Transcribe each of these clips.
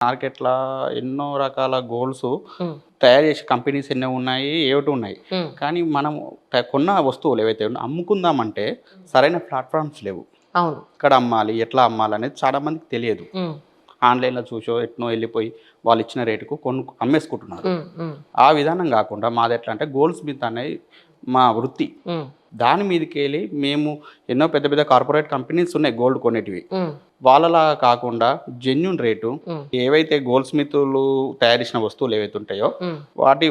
మార్కెట్‌ల ఎన్నో రకాల గోల్డ్స్ హ్మ్. తయారు చేసే కంపెనీస్ ఎన్నో ఉన్నాయి. ఏవోటి ఉన్నాయి. హ్మ్. కానీ మనం కొన్న వస్తువులు ఏవైతే ఉన్నాయో అమ్ముకుందామంటే సరైన ప్లాట్‌ఫార్మ్స్ లేవు. అవును. ఎక్కడ అమ్మాలి? ఎట్లా అమ్మాలనేది చాలా మందికి తెలియదు. హ్మ్. ఆన్‌లైన్‌లో చూసో ఎట్నో ఎళ్ళిపోయి వాళ్ళిచ్చిన రేటుకు అమ్మేసుకుంటున్నారు. హ్మ్. హ్మ్. ఆ విధానం గాకుండా మాదెట్లా అంటే గోల్డ్ స్మిత్ అనేది మా వృత్తి. హ్మ్. దాని మీదకెళ్ళి మేము ఎన్నో పెద్ద పెద్ద కార్పొరేట్ కంపెనీస్ ఉన్నాయి గోల్డ్ కొనేటివి. హ్మ్. వాళ్ళలా కాకుండా జెన్యూన్ రేటు హ్మ్. ఏవైతే గోల్డ్ స్మితులు తయారు చేసిన వస్తువులు ఏవైతే ఉంటాయో హ్మ్.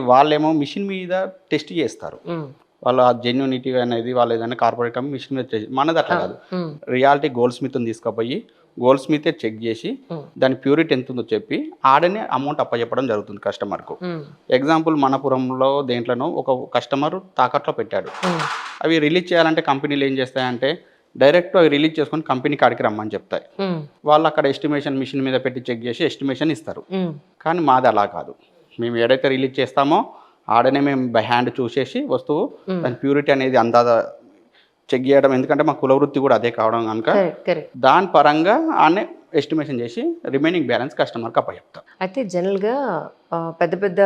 వాళ్ళేమో మిషన్ మీద టెస్ట్ చేస్తారు. హ్మ్. వాళ్ళ జెన్యూనిటీ అనేది వాళ్ళు ఏదైనా కార్పొరేట్ కంపెనీ మిషన్ మీద మనది అట్లా కాదు. హ్మ్. రియాలిటీ గోల్డ్ స్మిత్‌ని తీసుకుపోయి గోల్డ్ స్మితే చెక్ చేసి హ్మ్. దాని ప్యూరిటీ ఎంతుందో చెప్పి ఆడనే అమౌంట్ అప్పజెప్పడం జరుగుతుంది కస్టమర్‌కు. హ్మ్. ఎగ్జాంపుల్ మనపురంలో దేంట్లోనో ఒక కస్టమర్ తాకట్లో పెట్టాడు. హ్మ్. అవి రిలీజ్ చేయాలంటే కంపెనీలు ఏం చేస్తాయంటే డైరెక్ట్ అవి రిలీజ్ చేసుకొని కంపెనీ కాడికి రమ్మని చెప్తాయి. హ్మ్. వాళ్ళు అక్కడ ఎస్టిమేషన్ మిషన్ మీద పెట్టి చెక్ చేసి ఎస్టిమేషన్ ఇస్తారు. హ్మ్. కానీ మాది అలా కాదు. మేము ఏదైతే రిలీజ్ చేస్తామో ఆడనే మేము బై హ్యాండ్ చూసేసి వస్తువు హ్మ్. దాని ప్యూరిటీ అనేది అందాజ చెక్ చేయడం. ఎందుకంటే మా కుల వృత్తి కూడా అదే కావడం గనుక కరెక్ట్. కరెక్ట్. దాని పరంగా ఆడనే ఎస్టిమేషన్ చేసి రిమైనింగ్ బ్యాలెన్స్ కస్టమర్‌కి అప్పచెప్తాం. అయితే జనరల్‌గా పెద్ద పెద్ద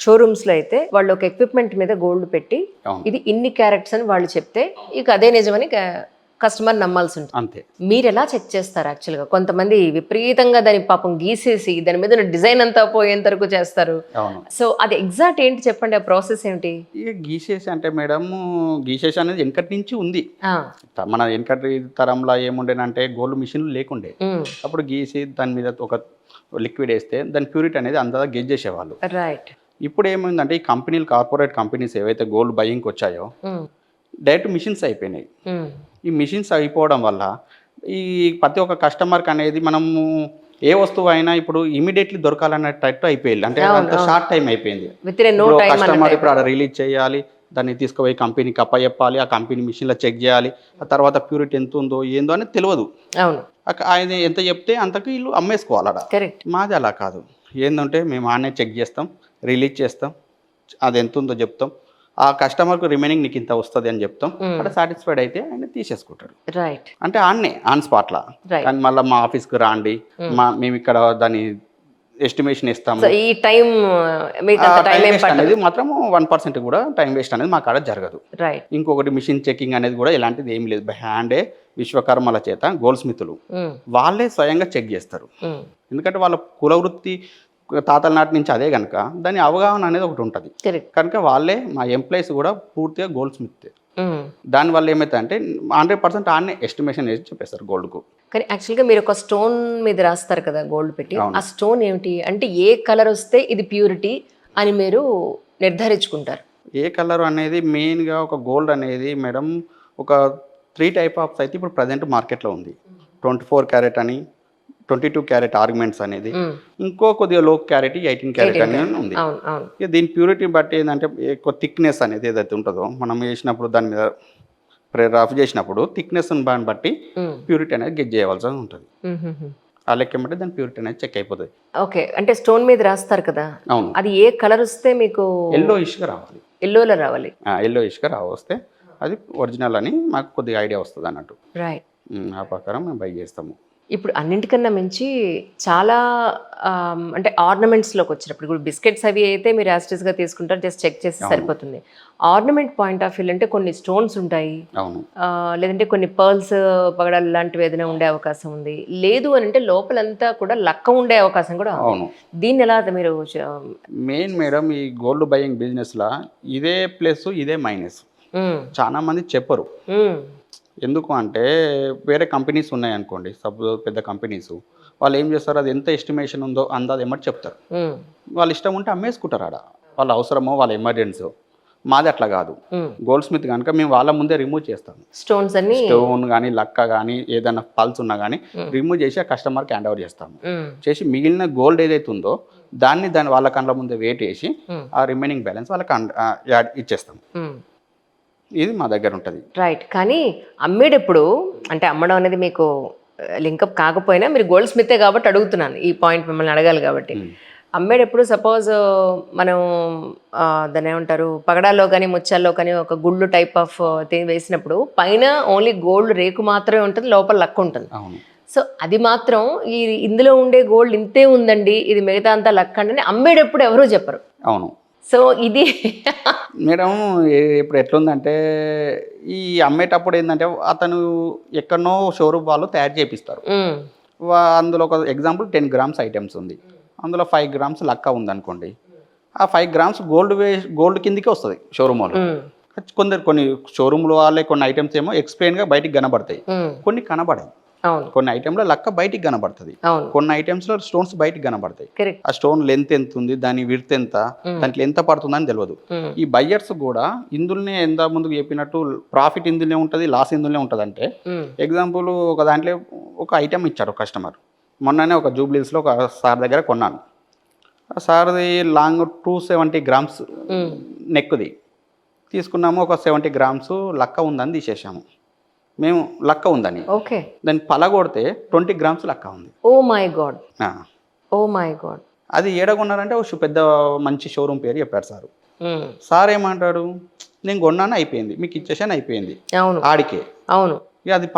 షోరూమ్స్‌లో అయితే వాళ్ళు ఒక ఎక్విప్‌మెంట్ మీద గోల్డ్ పెట్టి అవును. ఇది ఇన్ని క్యారెట్స్ అని వాళ్ళు చెప్తే ఇక అదే నిజమని కస్టమర్ నమ్మాల్సి ఉంటుంది. అంతే. మీరెలా చెక్ చేస్తారు యాక్చువల్‌గా? కొంతమంది విపరీతంగా దాన్ని పాపం గీసేసి దాని మీద ఉన్న డిజైన్ అంతా పోయేంత వరకు చేస్తారు. అవును. సో అది ఎగ్జాక్ట్ ఏంటి చెప్పండి? ఆ ప్రాసెస్ ఏంటి? ఇగ గీసేసి అంటే మేడము గీసేసి అనేది వెనకటి నుంచి ఉంది. ఆ! మన వెనకటి తరంలో ఏముండేనంటే గోల్డ్ మిషన్‌లు లేకుండే. హ్మ్. అప్పుడు గీసి దాని మీద ఒక లిక్విడ్ ఏస్తే దాని ప్యూరిటీ అనేది అందాజ గెస్ చేసేవాళ్ళు. రైట్. ఇప్పుడేమైందంటే ఈ కంపెనీలు కార్పొరేట్ కంపెనీస్ ఏవైతే గోల్డ్ బయింగ్‌కొచ్చాయో హ్మ్. డైరెక్ట్ మిషన్స్ అయిపోయినాయి. హ్మ్. ఈ మిషన్స్ అయిపోవడం వల్ల ఈ ప్రతి ఒక్క కస్టమర్‌కనేది మనము ఏ వస్తువైనా ఇప్పుడు ఇమ్మీడియేట్‌లీ దొరకాలనేటట్టు అయిపోయింది. అంటే అవును. అంత అవును. షార్ట్ టైమ్ అయిపోయింది. వితిన్ ఎ నో ఇప్పుడు టైమ్ అన్నట్టు కస్టమర్ ఇప్పుడు ఆడ అయిపోయింది. రిలీజ్ చేయాలి. దాన్ని తీసుకుపోయి కంపెనీకి అప్పజెప్పాలి. ఆ కంపెనీ మిషన్‌లో చెక్ జేయాలి. ఆ తర్వాత ప్యూరిటీ ఎంతుందో, ఏందో అనేది తెలవదు. అవును. ఆయన ఎంత చెప్తే అంతకు ఈళ్ళు అమ్మేసుకోవాలాడ. కరెక్ట్. మాది అలా కాదు. ఏందంటే మేము ఆడనే చెక్ జేస్తాం. రిలీజ్ చేస్తాం. అదెంతుందో జెప్తాం. ఆ కస్టమర్‌కు రిమైనింగ్ నీకింత వస్తది అని జెప్తాం. హ్మ్. ఆడ సాటిస్ఫైడ్ అయితే ఆయన తీసేసుకుంటాడు. రైట్. అంటే ఆడనే ఆన్ స్పాట్‌ల. రైట్. కానీ మళ్ళా మా ఆఫీస్‌కి రాండి. హ్మ్. మేమిక్కడ దాని ఎస్టిమేషన్ సో ఇస్తాము. ఈ టైమ్ ఆ మీకంత టైం టైమ్ ఏం వేస్ట్ పట్టదు. అనేది మాత్రం 1% కూడా టైమ్ వేస్ట్ అనేది మా కాడ జరగదు. రైట్. ఇంకొకటి మిషన్ చెకింగ్ అనేది కూడా ఎలాంటిది ఏమి లేదు. బై హ్యాండే విశ్వకర్మల చేత గోల్డ్ స్మితులు హ్మ్. వాళ్ళే స్వయంగా చెక్ చేస్తారు. హ్మ్. ఎందుకంటే వాళ్ళ కుల వృత్తి తాతల నాటి నుంచి అదే గనుక దాని అవగాహన అనేది ఒకటి ఉంటది. కరెక్ట్. కనుక వాళ్ళే మా ఎంప్లాయీస్ కూడా పూర్తిగా గోల్డ్ స్మిత్తే. హ్మ్. దానివల్ల ఏమైతదంటే 100% ఆడనే ఎస్టిమేషన్ ఏసి చెప్పేస్తారు గోల్డ్‌కు. కానీ యాక్చువల్‌గా మీరు ఒక స్టోన్ మీద రాస్తారు కదా! గోల్డ్ పెట్టి. అవును. ఆ స్టోన్ ఏమిటి? అంటే ఏ కలర్ వస్తే ఇది ప్యూరిటీ అని మీరు నిర్ధారించుకుంటారు? ఏ కలర్ అనేది మెయిన్‌గా ఒక గోల్డ్ అనేది మేడం ఒక 3 టైప్ ఆఫ్స్ అయితే ఇప్పుడు ప్రెజెంట్ మార్కెట్‌లో ఉంది. 24 క్యారెట్ అని, 22 క్యారెట్ ఆర్నమెంట్స్ అనేది. హ్మ్. ఇంకో కొద్దిగా లో క్యారెట్ 18 క్యారెట్ 18 అని క్యారెట్. ఉంది. అవును. అవును. ఇక దీని ప్యూరిటీ బట్టి ఏందంటే ఎక్కువ థిక్‌నెస్ అనేది ఏదైతే ఉంటదో మనం ఏసినప్పుడు దాని మీద రఫ్ చేసినప్పుడు థిక్‌నెస్‌ని బట్టి హ్మ్. ప్యూరిటీ అనేది గెస్ చేయవలసి ఉంటది. హుహుహు. ఆ లెక్కన దాని ప్యూరిటీ అనేది చెక్ అయిపోతది. ఓకే. అంటే స్టోన్ మీద రాస్తారు కదా! అవును. అది ఏ కలర్ వస్తే మీకు యెల్లోయిష్‌గా రావాలి. యెల్లోలో రావాలి? యెల్లోయిష్‌గా వస్తే అది ఒరిజినల్ అని మాకు కొద్దిగా ఐడియా వస్తదన్నట్టు. రైట్. ఆ ప్రకారం మేము బై చేస్తాము. ఇప్పుడు అన్నింటికన్నా మించి చాలా అంటే ఆర్నమెంట్స్‌లోకొచ్చినప్పుడు ఇప్పుడు బిస్కెట్స్ అవి అయితే మీరు యాజ్ ఇట్ ఈస్‌గా తీసుకుంటారు. జస్ట్ చెక్ చేస్తే అవును. సరిపోతుంది. ఆర్నమెంట్ పాయింట్ ఆఫ్ వ్యూలో అంటే కొన్ని స్టోన్స్ ఉంటాయి. అవును. లేదంటే కొన్ని పర్ల్స్, పగడాలు లాంటివి ఏదైనా ఉండే అవకాశం ఉంది. లేదు అనంటే లోపలంతా కూడా లక్క ఉండే అవకాశం కూడా ఉంది. అవును. దీన్నెలా మీరు మెయిన్ మేడం ఈ గోల్డ్ బయింగ్ బిజినెస్‌ల ఇదే ప్లస్, ఇదే మైనస్. హ్మ్. చాలా మంది చెప్పరు. హ్మ్. ఎందుకు అంటే వేరే కంపెనీస్ ఉన్నాయనుకోండి. సపోజ్ పెద్ద కంపెనీసు. వాళ్ళు ఏం చేస్తారు అది ఎంత ఎస్టిమేషన్ ఉందో అందాజ ఎమ్మటే చెప్తారు. హ్మ్. వాళ్ళ ఇష్టం ఉంటే అమ్మేసుకుంటారు ఆడ. వాళ్ళ అవసరమో, వాళ్ళ ఎమర్జెన్సీయో. మాది అట్లా కాదు. హ్మ్. గోల్డ్ స్మిత్ గనుక మేము వాళ్ళ ముందే రిమూవ్ చేస్తాము. స్టోన్స్ అన్నీ స్టోన్ గాని, లక్క గాని, ఏదైనా పల్స్ ఉన్నా గాని హ్మ్. రిమూవ్ చేసి ఆ కస్టమర్‌కి హ్యాండ్ ఓవర్ చేస్తాము. హ్మ్. చేసి మిగిలిన గోల్డ్ ఏదైతే ఉందో దాన్ని వాళ్ళ కండ్ల ముందే వెయిట్ ఏసి హ్మ్. ఆ రిమైనింగ్ బ్యాలెన్స్ వాళ్ళకి యాడ్ ఇచ్చేస్తాం. హ్మ్. ఇది మా దగ్గర ఉంటది. రైట్. కానీ అమ్మేటప్పుడు అంటే అమ్మడం అనేది మీకు లింకప్ కాకపోయినా మీరు గోల్డ్ స్మితే కాబట్టి అడుగుతున్నాను. ఈ పాయింట్ మిమ్మల్ని అడగాలి కాబట్టి. హ్మ్. అమ్మేటప్పుడు సపోజ్ మనం దాన్నేమంటారు పగడాల్లో కానీ, ముత్యాల్లో కానీ ఒక గుళ్ళు టైప్ ఆఫ్ వేసినప్పుడు పైన ఓన్లీ గోల్డ్ రేకు మాత్రమే ఉంటుంది. లోపల లక్క ఉంటుంది. అవును. సో అది మాత్రం ఈ ఇందులో ఉండే గోల్డ్ ఇంతే ఉందండి, ఇది మిగతా అంతా లక్ అని అమ్మేటప్పుడు ఎవరూ చెప్పరు. అవును సో ఇది మేడం ఇప్పుడు ఎట్లుందంటే ఈ అమ్మేటప్పుడు ఏంటంటే అతను ఎక్కడనో షోరూమ్ వాళ్ళు తయారు చేపిస్తారు. ఉమ్, అందులో ఒక ఎగ్జాంపుల్ 10 గ్రామ్స్ ఐటమ్స్ ఉంది, అందులో 5 గ్రామ్స్ లక్క ఉందనుకోండి. ఆ 5 గ్రామ్స్ గోల్డ్ కిందికి వస్తుంది షోరూమ్ వాళ్ళు. ఉమ్, కొన్ని షోరూమ్లో వాళ్ళే కొన్ని ఐటమ్స్ ఏమో ఎక్స్ప్లెయిన్గా బయటికి కనబడతాయి, ఉమ్, కొన్ని కనబడాయి. అవును కొన్ని ఐటెంలో లక్క బయటికి కనబడుతుంది, అవును కొన్ని ఐటమ్స్లో స్టోన్స్ బయటికి కనబడతాయి. కరెక్ట్. ఆ స్టోన్ లెంత్ ఎంత ఉంది, దాని విడ్త్ ఎంత, దాంట్లో ఎంత పడుతుందని తెలియదు. ఉమ్, ఈ బయ్యర్స్ కూడా ఇందులోనే ఎంత ముందుకు చెప్పినట్టు ప్రాఫిట్ ఇందులోనే ఉంటుంది, లాస్ ఇందులోనే ఉంటుంది. అంటే ఉమ్, ఎగ్జాంపుల్ ఒక దాంట్లో ఒక ఐటెం ఇచ్చారు కస్టమర్. మొన్ననే ఒక జూబ్లీస్లో ఒక సార్ దగ్గర కొన్నాను. ఆ సార్ది లాంగ్ 270 గ్రామ్స్ ఉమ్, నెక్ది తీసుకున్నాము. ఒక 70 గ్రామ్స్ లక్క ఉందని తీసేసాము మేము, లక్క ఉందని. ఓకే. దాన్ని పలగొడితే 20 గ్రామ్స్ లక్క ఉంది. ఓ మై గాడ్, ఆ, ఓ మై గాడ్. అది ఏడగొన్నారంటే ఒక పెద్ద మంచి షోరూమ్ పేరు చెప్పారు సారు. ఉమ్, సార్ ఏమంటాడు, నేను కొన్నాను అయిపోయింది, మీకు ఇచ్చేసాను అయిపోయింది అవును ఆడికే. అవును. ఇక అది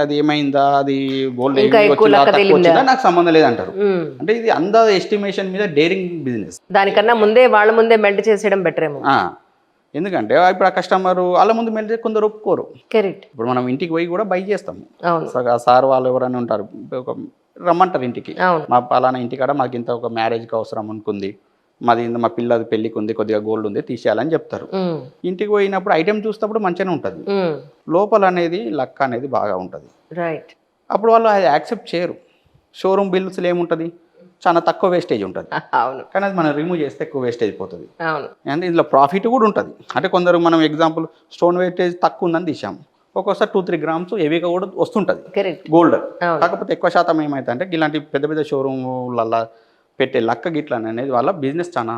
అది ఏమైందా, అది గోల్డ్ ఇంకా ఎక్కువ లక్క వచ్చిందా నాకు సంబంధం లేదంటారు. ఉమ్, అంటే ఇది అందా ఎస్టిమేషన్ మీద డేరింగ్ బిజినెస్. దానికన్నా ముందే వాళ్ళ ముందే మెల్ట్ చేసేయడం బెటర్ ఏమో. ఎందుకంటే ఇప్పుడు ఆ కస్టమర్ వాళ్ళ ముందు మెల్ట్ కొందరు ఒప్పుకోరు. కరెక్ట్. ఇప్పుడు మనం ఇంటికి పోయి కూడా బై చేస్తాము. అవును ఆ సార్ వాళ్ళు ఎవరైనా ఉంటారు, ఒక రమ్మంటారు ఇంటికి, అవును. మా పలానా ఇంటికాడ మాకు ఇంత ఒక మ్యారేజ్కి అవసరం అనుకుంది, మాది మా పిల్లది పెళ్ళికి ఉంది, కొద్దిగా గోల్డ్ ఉంది తీసేయాలని చెప్తారు. ఉమ్, ఇంటికి పోయినప్పుడు ఐటెం చూసినప్పుడు మంచిగానే ఉంటుంది, ఉమ్, లోపల అనేది లక్ అనేది బాగా ఉంటుంది. రైట్. అప్పుడు వాళ్ళు అది యాక్సెప్ట్ చేయరు. షోరూమ్ బిల్స్లో ఏముంటుంది, చాలా తక్కువ వేస్టేజ్ ఉంటుంది, అవును కానీ అది మనం రిమూవ్ చేస్తే ఎక్కువ వేస్టేజ్ పోతుంది. అవును. అండ్ ఇందులో ప్రాఫిట్ కూడా ఉంటుంది. అంటే కొందరు మనం ఎగ్జాంపుల్ స్టోన్ వేస్టేజ్ తక్కువ ఉందని తీసాము, ఒక్కోసారి 2-3 గ్రామ్స్ హెవీగా కూడా వస్తుంటుంది కరెక్ట్. గోల్డ్. అవును. కాకపోతే ఎక్కువ శాతం ఏమైతే అంటే ఇలాంటి పెద్ద పెద్ద షోరూమ్లలో పెట్టే లక్క గిట్ల అనేది వాళ్ళ బిజినెస్ చాలా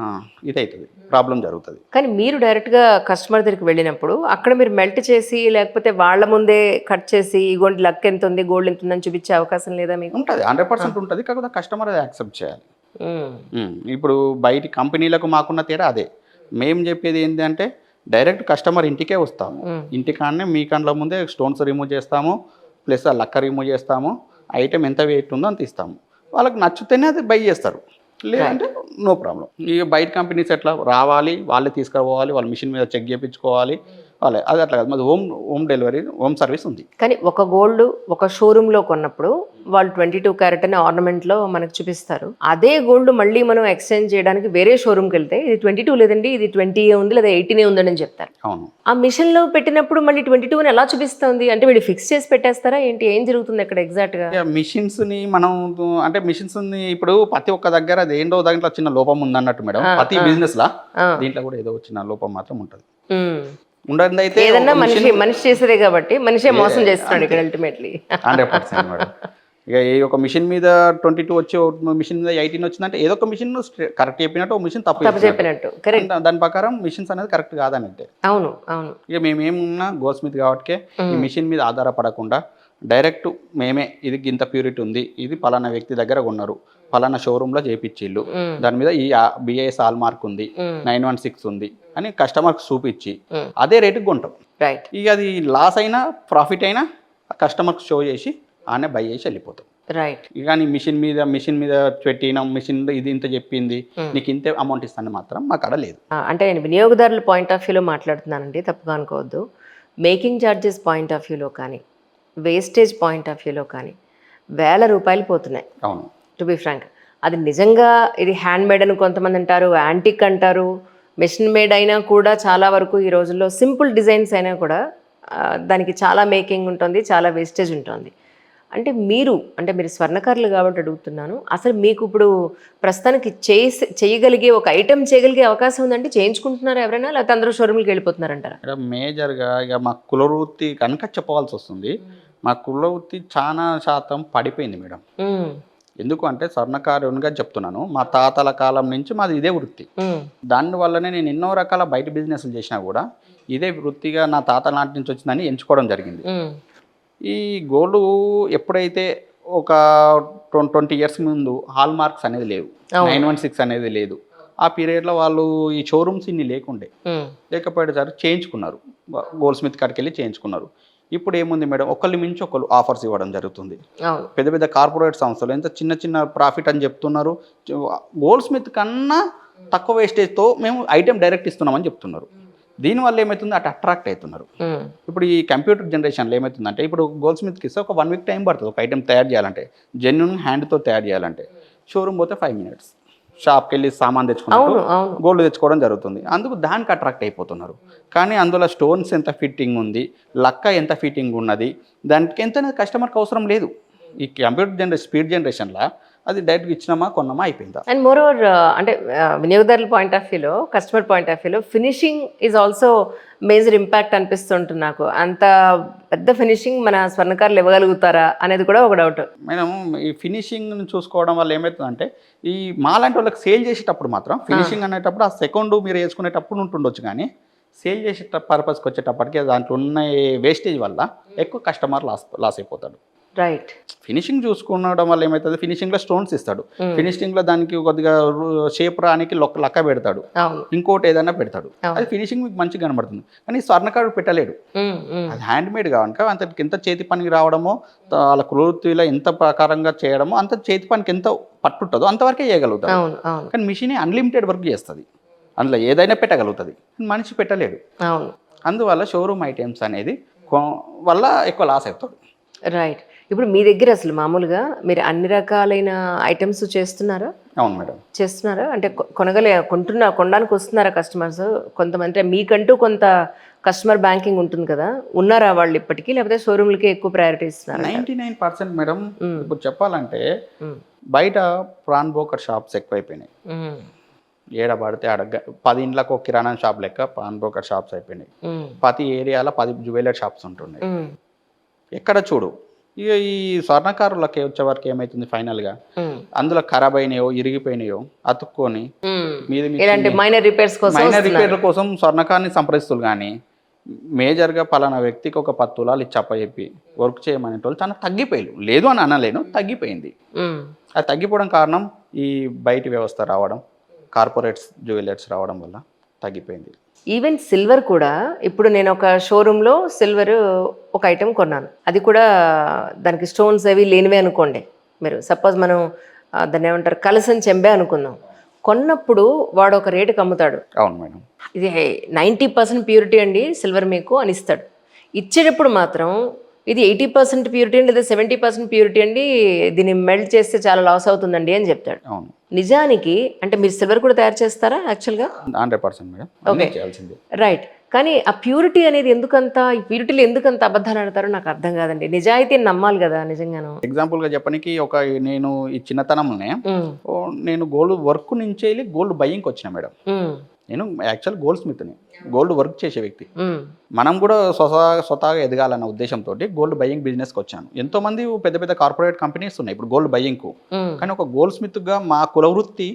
ఇదవుతుంది, ప్రాబ్లం జరుగుతుంది. కానీ మీరు డైరెక్ట్గా కస్టమర్ దగ్గరికి వెళ్ళినప్పుడు అక్కడ మీరు మెల్ట్ చేసి లేకపోతే వాళ్ళ ముందే కట్ చేసి ఇగోండి లక్ ఎంత ఉంది, గోల్డ్ ఎంత ఉందని చూపించే అవకాశం లేదా మీకు? ఉంటుంది, 100% ఉంటుంది. కాకపోతే కస్టమర్ అది యాక్సెప్ట్ చేయాలి. ఉమ్, ఇప్పుడు బయటి కంపెనీలకు మాకున్న తేడా అదే. మేము చెప్పేది ఏంటి అంటే డైరెక్ట్ కస్టమర్ ఇంటికే వస్తాము, ఇంటికాడనే మీ కండ్ల ముందే స్టోన్స్ రిమూవ్ చేస్తాము, ప్లస్ ఆ లక్క రిమూవ్ చేస్తాము, ఐటెం ఎంత వెయిట్ ఉందో అంత ఇస్తాము. వాళ్ళకి నచ్చితేనే అది బై చేస్తారు, లేదంటే నో ప్రాబ్లం. ఇక బయట కంపెనీస్ ఎట్లా రావాలి, వాళ్ళే తీసుకుపోవాలి, వాళ్ళ మిషన్ మీద చెక్ చేయించుకోవాలి, వాళ్ళే. అది అట్లా కాదు, మాది హోమ్ డెలివరీ, హోమ్ సర్వీస్ ఉంది. కానీ ఒక గోల్డ్ ఒక షోరూంలో కొన్నప్పుడు వాళ్ళు 22 క్యారెట్ అనే ఆర్నమెంట్లో మనకు చూపిస్తారు. అదే గోల్డ్ మళ్ళీ మనం ఎక్స్చేంజ్ చేయడానికి వేరే షోరూమ్కి వెళ్తే ఇది 22 లేదండి, ఇది 20 ఉంది లేదా 18 ఉందని చెప్తారు. అవును. ఆ మిషన్లో పెట్టినప్పుడు మళ్ళీ 22 అని ఎలా చూపిస్తుంది? అంటే వీళ్ళు ఫిక్స్ చేసి పెట్టేస్తారా ఏంటి, ఏం జరుగుతుంది అక్కడ ఎగ్జాక్ట్గా? మిషన్స్ని మనం అంటే మిషన్స్ని ఇప్పుడు ప్రతి ఒక్క దగ్గర అది ఏంటో దాంట్లో చిన్న లోపం ఉందన్నట్టు మేడం, ప్రతి బిజినెస్లా దీంట్లో కూడా ఏదో చిన్న లోపం మాత్రం ఉంటుంది. ఉండదు అయితే ఏదన్నా మనిషి చేసేదే కాబట్టి మనిషే మోసం చేస్తున్నాడు ఇక్కడ అల్టిమేట్లీ. 100% మేడం. ఇక ఏ ఒక మిషన్ మీద 22 వచ్చి మిషన్ మీద 18 వచ్చిందంటే ఏదో ఒక మిషన్ కరెక్ట్ చెప్పినట్టు, ఒక మిషన్ తప్పు చెప్పినట్టు. కరెక్ట్. దాని ప్రకారం మిషన్స్ అనేది కరెక్ట్ కాదనంటే. అవును అవును. ఇక మేమేమున్నా గోల్డ్ స్మిత్ కాబట్టి ఈ మిషన్ మీద ఆధారపడకుండా డైరెక్ట్ మేమే ఇది ఇంత ప్యూరిటీ ఉంది, ఇది పలానా వ్యక్తి దగ్గర కొన్నారు, పలానా షోరూంలో చేయించిళ్ళు, దాని మీద ఈ బిఐఎస్ హాల్ మార్క్ ఉంది, 916 ఉంది అని కస్టమర్కి చూపించి అదే రేటుకి కొంటాం. రైట్. ఇక అది లాస్ అయినా ప్రాఫిట్ అయినా కస్టమర్కి షో చేసి ఆనే బై చేసి వెళ్ళిపోతాం. రైట్. ఇక నీ మిషన్ మీద పెట్టినాం, మిషన్ ఇది ఇంత చెప్పింది, నీకు ఇంతే అమౌంట్ ఇస్తాను మాత్రం మా కాడ లేదు. అంటే నేను వినియోగదారుల పాయింట్ ఆఫ్ వ్యూలో మాట్లాడుతున్నానండి, తప్పుగా అనుకోవద్దు. మేకింగ్ ఛార్జెస్ పాయింట్ ఆఫ్ వ్యూలో కానీ, వేస్టేజ్ పాయింట్ ఆఫ్ వ్యూలో కానీ వేల రూపాయలు పోతున్నాయి. అవును. టు బి ఫ్రాంక్, అది నిజంగా ఇది హ్యాండ్ మేడ్ అని కొంతమంది అంటారు, యాంటిక్ అంటారు, మెషిన్ మేడ్ అయినా కూడా చాలా వరకు ఈ రోజుల్లో సింపుల్ డిజైన్స్ అయినా కూడా దానికి చాలా మేకింగ్ ఉంటుంది, చాలా వేస్టేజ్ ఉంటుంది. అంటే మీరు స్వర్ణకారులు కాబట్టి అడుగుతున్నాను, అసలు మీకు ఇప్పుడు ప్రస్తుతానికి చేయగలిగే ఒక ఐటెం చేయగలిగే అవకాశం ఉందంటే చేయించుకుంటున్నారా ఎవరైనా, లేకపోతే అందరూ షోరూమ్కి వెళ్ళిపోతున్నారంటారా? ఇక్కడ మేజర్గా ఇక మా కులవృత్తి కనుక చెప్పవలసి వస్తుంది. మా కులవృత్తి చాలా శాతం పడిపోయింది మేడం. ఎందుకు అంటే స్వర్ణకారునిగా చెప్తున్నాను, మా తాతల కాలం నుంచి మాది ఇదే వృత్తి. దానివల్లనే నేను ఎన్నో రకాల బయట బిజినెస్లు చేసినా కూడా ఇదే వృత్తిగా నా తాతల నాటి నుంచి వచ్చిందని ఎంచుకోవడం జరిగింది. ఈ గోల్డ్ ఎప్పుడైతే ఒక 20 ఇయర్స్ ముందు హాల్ మార్క్స్ అనేది లేవు, 916 అనేది లేదు, ఆ పీరియడ్లో వాళ్ళు ఈ షోరూమ్స్ ఇన్ని లేకపోయేసరికి చేయించుకున్నారు, గోల్డ్ స్మిత్ కాడికి వెళ్ళి చేయించుకున్నారు. ఇప్పుడు ఏముంది మేడం, ఒకళ్ళు మించి ఒకళ్ళు ఆఫర్స్ ఇవ్వడం జరుగుతుంది. అవును. పెద్ద పెద్ద కార్పొరేట్ సంస్థలు ఎంత చిన్న చిన్న ప్రాఫిట్ అని చెప్తున్నారు. గోల్డ్ స్మిత్ కన్నా తక్కువ వేస్టేజ్తో మేము ఐటెం డైరెక్ట్ ఇస్తున్నామని చెప్తున్నారు. దీనివల్ల ఏమవుతుంది, అటు అట్రాక్ట్ అవుతున్నారు. ఇప్పుడు ఈ కంప్యూటర్ జనరేషన్లో ఏమవుతుందంటే, ఇప్పుడు గోల్డ్ స్మిత్కి ఇస్తే ఒక 1 వీక్ టైం పడుతుంది ఒక ఐటెం తయారు చేయాలంటే, జెన్యున్ హ్యాండ్తో తయారు చేయాలంటే. షోరూమ్ పోతే 5 minutes, షాప్కి వెళ్ళి సామాన్ తెచ్చుకుంటూ గోల్డ్ తెచ్చుకోవడం జరుగుతుంది. అందుకు దానికి అట్రాక్ట్ అయిపోతున్నారు. కానీ అందులో స్టోన్స్ ఎంత ఫిట్టింగ్ ఉంది, లక్క ఎంత ఫిట్టింగ్ ఉన్నది, దానికి ఎంత కస్టమర్కి అవసరం లేదు. ఈ కంప్యూటర్ స్పీడ్ జనరేషన్లో అది డైరెక్ట్గా ఇచ్చినామా కొన్నామా అయిపోయిందా. అండ్ మోర్ ఓవర్ అంటే వినియోగదారుల పాయింట్ ఆఫ్ వ్యూలో, కస్టమర్ పాయింట్ ఆఫ్ వ్యూలో finishing is also major impact అనిపిస్తుంటుంది నాకు. అంత పెద్ద ఫినిషింగ్ మన స్వర్ణకారులు ఇవ్వగలుగుతారా అనేది కూడా ఒక డౌట్. మేడం ఈ ఫినిషింగ్ని చూసుకోవడం వల్ల ఏమవుతుందంటే, ఈ మాలాంటి వాళ్ళకి సేల్ చేసేటప్పుడు మాత్రం ఫినిషింగ్ అనేటప్పుడు ఆ సెకండ్ మీరు వేసుకునేటప్పుడు ఉంటుండొచ్చు, కానీ సేల్ చేసే పర్పస్కి వచ్చేటప్పటికి దాంట్లో ఉన్న వేస్టేజ్ వల్ల ఎక్కువ కస్టమర్ లాస్ అయిపోతాడు. రైట్. ఫినిషింగ్ చూసుకోవడం వల్ల ఏమవుతుంది, ఫినిషింగ్లో స్టోన్స్ ఇస్తాడు, ఫినిషింగ్లో దానికి కొద్దిగా షేప్ రానికి లక్క పెడతాడు, ఇంకోటి ఏదైనా పెడతాడు, అది ఫినిషింగ్ మీకు మంచిగా కనబడుతుంది. కానీ స్వర్ణకారుడు పెట్టలేడు. అది హ్యాండ్ మేడ్ కనుక అంతకి ఎంత చేతి పనికి రావడమో, వాళ్ళ కులవృత్తిలో ఎంత ప్రకారంగా చేయడమో, అంత చేతి పనికి ఎంత పట్టుంటుందో అంతవరకే చేయగలుగుతాడు. కానీ మిషన్ అన్లిమిటెడ్ వర్క్ చేస్తుంది, అందులో ఏదైనా పెట్టగలుగుతుంది, మనిషి పెట్టలేడు. అందువల్ల షోరూమ్ ఐటమ్స్ అనేది వల్ల ఎక్కువ లాస్ అవుతాడు. రైట్. ఇప్పుడు మీ దగ్గర అసలు మామూలుగా మీరు అన్ని రకాలైన ఐటమ్స్ చేస్తున్నారా? అవును మేడం, చేస్తున్నారా? అంటే కొనడానికి వస్తున్నారా కస్టమర్స్? కొంతమంది మీకంటూ కొంత కస్టమర్ బ్యాంకింగ్ ఉంటుంది కదా, ఉన్నారా వాళ్ళు ఇప్పటికీ, లేకపోతే షోరూమ్లకి ఎక్కువ ప్రయారిటీ ఇస్తున్నారు? 99% మేడం. ఇప్పుడు చెప్పాలంటే బయట ప్రాన్ బ్రోకర్ షాప్స్ ఎక్కువైపోయినాయి. ఏడబడితే ఆడ 10 ఇండ్లకు ఒక కిరాణా షాప్ లెక్క ప్రాన్ బ్రోకర్ షాప్స్ అయిపోయినాయి. ప్రతి ఏరియాలో 10 జ్యువెలరీ షాప్స్ ఉంటున్నాయి. ఎక్కడ చూడు ఇక ఈ స్వర్ణకారులకి వచ్చేవరకు ఏమైతుంది, ఫైనల్గా అందులో ఖరాబ్ అయినాయో ఇరిగిపోయినాయో అతుక్కొని మైనర్ రిపేర్ల కోసం స్వర్ణకారుని సంప్రదిస్తులు. కానీ మేజర్గా పలానా వ్యక్తికి ఒక 10 తులాలు ఇచ్చి అప్పచెప్పి వర్క్ చేయమనే వాళ్ళు చాలా తగ్గిపోయారు. లేదు అని అనలేను, తగ్గిపోయింది. అది తగ్గిపోవడం కారణం ఈ బయటి వ్యవస్థ రావడం, కార్పొరేట్స్ జ్యువెలర్స్ రావడం వల్ల తగ్గిపోయింది. ఈవెన్ సిల్వర్ కూడా, ఇప్పుడు నేను ఒక షోరూంలో సిల్వర్ ఒక ఐటెం కొన్నాను, అది కూడా దానికి స్టోన్స్ అవి లేనివే అనుకోండి. మీరు సపోజ్ మనం దాన్ని ఏమంటారు, కలసం చెంబే అనుకుందాం. కొన్నప్పుడు వాడు ఒక రేటుకి అమ్ముతాడు. అవును మేడం, ఇది 90% ప్యూరిటీ అండి సిల్వర్ మీకు అని ఇస్తాడు. ఇచ్చేటప్పుడు మాత్రం ఇది 80% ప్యూరిటీ అండి, లేదా 70% ప్యూరిటీ అండి, దీన్ని మెల్ట్ చేస్తే చాలా లాస్ అవుతుందండి అని చెప్తాడు. అవును. నిజానికి అంటే మీరు సిల్వర్ కూడా తయారు చేస్తారా యాక్చువల్గా? 100% మేడం. Okay, right. కానీ ఆ ప్యూరిటీ అనేది ఎందుకంత, ఈ ప్యూరిటీలో ఎందుకంత అబద్ధాలు ఆడతారో నాకు అర్థం కాదండి. నిజాయితీని నమ్మాలి కదా నిజంగాను. ఎగ్జాంపుల్గా చెప్పడానికి నేను ఈ చిన్నతనంలోనే నేను గోల్డ్ వర్క్ నుంచి వెళ్ళి గోల్డ్ బయ్యింగ్కి వచ్చిన మేడం. నేను యాక్చువల్ గోల్డ్ స్మిత్ని, గోల్డ్ వర్క్ చేసే వ్యక్తి. మనం కూడా స్వతహాగా ఎదగాలన్న ఉద్దేశంతో గోల్డ్ బయ్యింగ్ బిజినెస్కి వచ్చాను. ఎంతో మంది పెద్ద పెద్ద కార్పొరేట్ కంపెనీస్ ఉన్నాయి ఇప్పుడు గోల్డ్ బయ్యింగ్కు. కానీ ఒక గోల్డ్ స్మిత్గా మా కుల వృత్తి,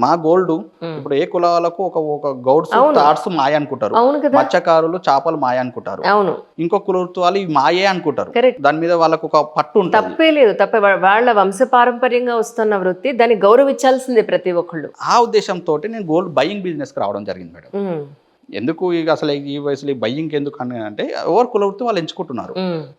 మా గోల్డ్, ఇప్పుడు ఏ కులాలకు ఒక గౌడ్స్ తాడ్స్ మాయ అనుకుంటారు, మత్స్యకారులు చేపలు మాయ అనుకుంటారు, ఇంకో కుల వృత్తి వాళ్ళు ఇవి మాయే అనుకుంటారు. దాని మీద వాళ్ళకు ఒక పట్టు ఉంటుంది. తప్పే లేదు, తప్పే. వాళ్ళ వంశ పారంపర్యంగా వస్తున్న వృత్తి, దాన్ని గౌరవించాల్సిందే ప్రతి ఒక్కళ్ళు. ఆ ఉద్దేశంతో నేను గోల్డ్ బయ్యింగ్ బిజినెస్కి రావడం జరిగింది మేడం. ఎందుకు ఇక అసలు ఈ వయసులో బయ్యింగ్ ఎందుకు అని అంటే, ఎవరు కుల వృత్తి వాళ్ళు ఎంచుకుంటున్నారు.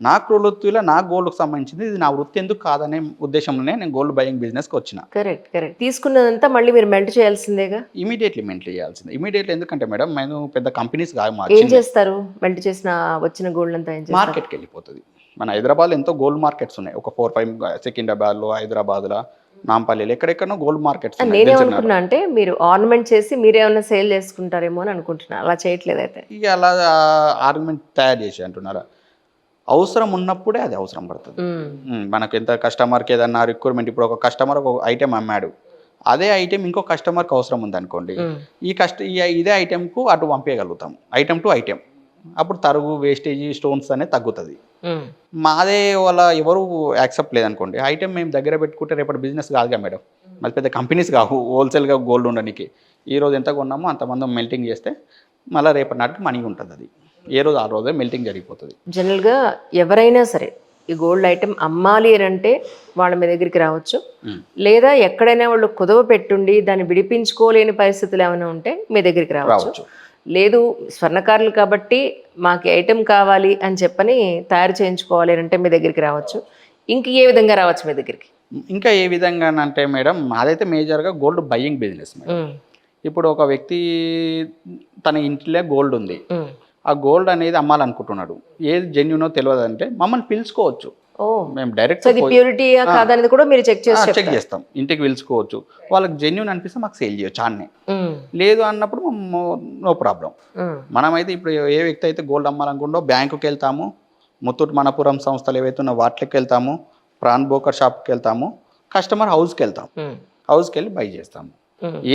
నా కుల వృత్తిలో నా గోల్డ్కి సంబంధించింది, ఇది నా వృత్తి ఎందుకు కాదనే ఉద్దేశంలోనే నేను గోల్డ్ బయ్యింగ్ బిజినెస్కి వచ్చిన. కరెక్ట్. తీసుకున్నదంతా మళ్ళీ మీరు మెంట్ చేయాల్సిందేగా? ఇమీడియట్లీ మెంట్ చేయాల్సిందే. ఇమీడియట్లీ ఎందుకంటే మేడం, నేను పెద్ద కంపెనీస్ కాదు. ఏం చేస్తారు మెంట్ చేసిన వచ్చిన గోల్డ్ అంతా? మార్కెట్కి వెళ్ళిపోతుంది. మన హైదరాబాద్లో ఎంతో గోల్డ్ మార్కెట్స్ ఉన్నాయి, ఒక 4-5 సికింద్రాబాద్లో, హైదరాబాద్లో, నాంపల్లిలో, ఎక్కడెక్కడో గోల్డ్ మార్కెట్స్. నేనేమనుకున్నా అంటే మీరు ఆర్నమెంట్ చేసి మీరేమన్నా సేల్ చేసుకుంటారేమో అని అనుకుంటున్నా. అలా చేయట్లేదు అయితే? ఇక అలా ఆర్నమెంట్ తయారు చేసి అంటున్నారా? అవసరం ఉన్నప్పుడే అది అవసరం పడుతుంది మనకు. ఎంత కస్టమర్కి ఏదన్నా రిక్వైర్మెంట్, ఇప్పుడు ఒక కస్టమర్ ఒక ఐటెం అమ్మాడు, అదే ఐటెం ఇంకో కస్టమర్కి అవసరం ఉందనుకోండి, ఇదే ఐటెంకు అటు పంపించగలుగుతాం, ఐటెం టు ఐటెం. అప్పుడు తరుగు, వేస్టేజీ, స్టోన్స్ అనేది తగ్గుతుంది. మాదే వాళ్ళ ఎవరు యాక్సెప్ట్ లేదనుకోండి, ఐటెం మేము దగ్గర పెట్టుకుంటే రేపటి బిజినెస్ కాదుగా మేడం. మరి పెద్ద కంపెనీస్ కావు హోల్సేల్గా గోల్డ్ ఉండడానికి. ఈరోజు ఎంత కొన్నామో అంతమంది మెల్టింగ్ చేస్తే మళ్ళీ రేపటి నాటికి మనీ ఉంటుంది. అది ఏ రోజు ఆ రోజే మెల్టింగ్ జరిగిపోతుంది. జనరల్గా ఎవరైనా సరే ఈ గోల్డ్ ఐటెం అమ్మాలి అని అంటే వాళ్ళ మీ దగ్గరికి రావచ్చు, లేదా ఎక్కడైనా వాళ్ళు కుదవ పెట్టుండి దాన్ని విడిపించుకోలేని పరిస్థితులు ఏమైనా ఉంటే మీ దగ్గరికి రావచ్చు. లేదు స్వర్ణకారులు కాబట్టి మాకు ఐటెం కావాలి అని చెప్పని తయారు చేయించుకోవాలి అని అంటే మీ దగ్గరికి రావచ్చు. ఇంక ఏ విధంగా రావచ్చు మీ దగ్గరికి? ఇంకా ఏ విధంగా అంటే మేడం, మాదైతే మేజర్గా గోల్డ్ బయ్యింగ్ బిజినెస్ మేడం. ఇప్పుడు ఒక వ్యక్తి తన ఇంట్లో గోల్డ్ ఉంది, ఆ గోల్డ్ అనేది అమ్మాలనుకుంటున్నాడు, ఏది జెన్యునో తెలియదు అంటే మమ్మల్ని పిలుచుకోవచ్చు. ఓ, మేము డైరెక్ట్ సో ఇది ప్యూరిటీయా కాదనేది కూడా మీరు చెక్ చేసి చెక్ చేస్తాం. ఇంటికి పిలుచుకోవచ్చు, వాళ్ళకి జెన్యున్ అనిపిస్తే మాకు సేల్ చేయొచ్చు ఆన్నే. లేదు అన్నప్పుడు నో ప్రాబ్లం. మనమైతే ఇప్పుడు ఏ వ్యక్తి అయితే గోల్డ్ అమ్మాలనుకుంటో బ్యాంకుకి వెళ్తాము, ముత్తూట్ మనపురం సంస్థలు ఏవైతే ఉన్న వాటికి వెళ్తాము, ప్రాన్ బ్రోకర్ షాప్కి వెళ్తాము, కస్టమర్ హౌస్కి వెళ్తాం, హౌస్కి వెళ్ళి బై చేస్తాము.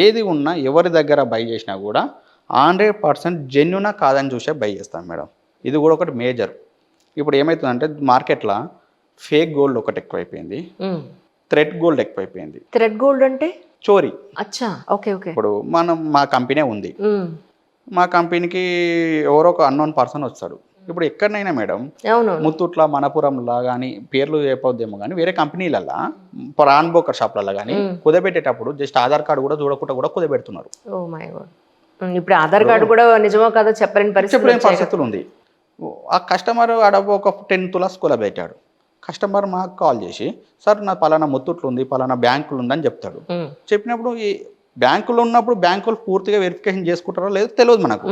ఏది ఉన్నా ఎవరి దగ్గర బై చేసినా కూడా 100% జెన్యునా కాదని చూసే బై చేస్తాం మేడం. ఇది కూడా ఒకటి మేజర్. ఇప్పుడు ఏమవుతుందంటే మార్కెట్లో ఫేక్ గోల్డ్ ఒకటి ఎక్కువైపోయింది, థ్రెడ్ గోల్డ్ ఎక్కువైపోయింది. థ్రెడ్ గోల్డ్ అంటే చోరీ. అచ్చా, ఓకే ఓకే. ఇప్పుడు మా కంపెనీ ఉంది, మా కంపెనీకి ఎవరో ఒక అన్నోన్ పర్సన్ వస్తాడు. ఇప్పుడు ఎక్కడనైనా మేడం, అవును, ముత్తూట్ల మనపురంలా కానీ పేర్లు చెప్పొద్దేమో కానీ వేరే కంపెనీలల్లో ప్రాన్ బ్రోకర్ షాప్లలో కానీ కుదబెట్టేటప్పుడు జస్ట్ ఆధార్ కార్డు కూడా చూడకుండా కూడా కుదబెడుతున్నారు. Oh my God. ఇప్పుడు ఆధార్ కార్డు కూడా నిజమో కాదో చెప్పలేని పరిస్థితులు ఉంది. ఆ కస్టమర్ ఆడ ఒక 10 తులాస్ కుదబెట్టాడు. కస్టమర్ మాకు కాల్ చేసి, సార్ నా పలానా ముత్తూట్లు ఉంది, పలానా బ్యాంకులు ఉందని చెప్తాడు. చెప్పినప్పుడు ఈ బ్యాంకులో ఉన్నప్పుడు బ్యాంకులు పూర్తిగా వెరిఫికేషన్ చేసుకుంటారో లేదో తెలియదు మనకు.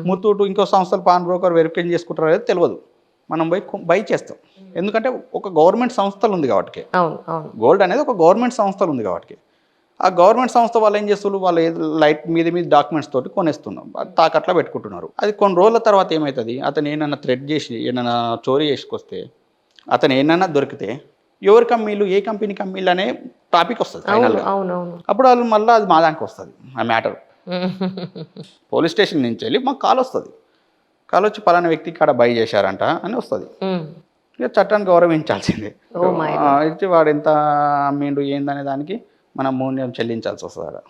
ముత్తూటు ఇంకో సంస్థలు పాన్ బ్రోకర్ వెరిఫికేషన్ చేసుకుంటారో లేదో తెలియదు. మనం బై చేస్తాం, ఎందుకంటే ఒక గవర్నమెంట్ సంస్థలు ఉంది కాబట్టి. గోల్డ్ అనేది ఒక గవర్నమెంట్ సంస్థలు ఉంది కాబట్టి ఆ గవర్నమెంట్ సంస్థ వాళ్ళు ఏం చేస్తున్నారు, వాళ్ళు లైట్ మీద డాక్యుమెంట్స్ తోటి కొనేస్తున్నాం, తాకట్లా పెట్టుకుంటున్నారు. అది కొన్ని రోజుల తర్వాత ఏమవుతుంది, అతను ఏమన్నా థ్రెడ్ చేసి ఏమన్నా చోరీ చేసుకొస్తే, అతను ఏమన్నా దొరికితే ఎవరి కమ్మీలు ఏ కంపెనీ కమ్మీలు అనే టాపిక్ వస్తుంది ఫైనల్గా. అప్పుడు వాళ్ళు మళ్ళీ అది మా దానికి వస్తుంది ఆ మ్యాటర్. పోలీస్ స్టేషన్ నుంచి వెళ్ళి మాకు కాల్ వస్తుంది, కాల్ వచ్చి పలానా వ్యక్తి కాడ బై చేశారంట అని వస్తుంది. ఇక చట్టాన్ని గౌరవించాల్సిందే. ఇచ్చి వాడు ఎంత అమ్మిండు ఏందనే దానికి మనం మూల్యం చెల్లించాల్సి వస్తుంది.